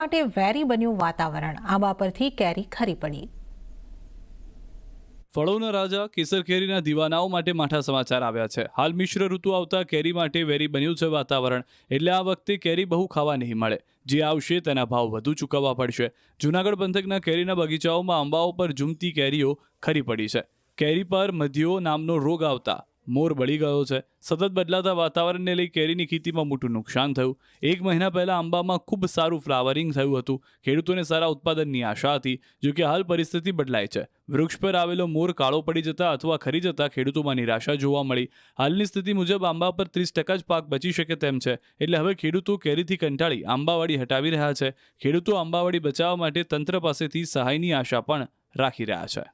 માટે વેરી બન્યું વાતાવરણ, આંબા પરથી કેરી ખરી પડી। ફળોના રાજા કેસર કેરીના દીવાનાઓ માટે માઠા સમાચાર આવ્યા છે। હાલ મિશ્ર ઋતુ આવતા કેરી માટે વેરી બન્યું છે વાતાવરણ, એટલે આ વખતે કેરી બહુ ખાવા નહીં મળે। જે આવશે તેના ભાવ વધુ ચૂકવવા પડશે। જૂનાગઢ પંથકના કેરીના બગીચાઓમાં આંબાઓ પર ઝૂમતી કેરીઓ ખરી પડી છે। કેરી પર મધ્યો નામનો રોગ આવતા મોર બળી ગયો છે। સતત બદલાતા વાતાવરણને લઈ કેરીની ખેતીમાં મોટું નુકસાન થયું। 1 મહિના પહેલા આંબામાં ખૂબ સારું ફ્લાવરિંગ થયું હતું। ખેડૂતોને સારા ઉત્પાદનની આશા હતી, જો કે હાલ પરિસ્થિતિ બદલાઈ છે। વૃક્ષ પર આવેલો મોર કાળો પડી જતા અથવા ખરી જતા ખેડૂતોમાં નિરાશા જોવા મળી। હાલની સ્થિતિ મુજબ આંબા પર 30% જ પાક બચી શકે તેમ છે, એટલે હવે ખેડૂતો કેરીથી કંટાળી આંબાવાડી હટાવી રહ્યા છે। ખેડૂતો આંબાવાડી બચાવવા માટે તંત્ર પાસેથી સહાયની આશા પણ રાખી રહ્યા છે।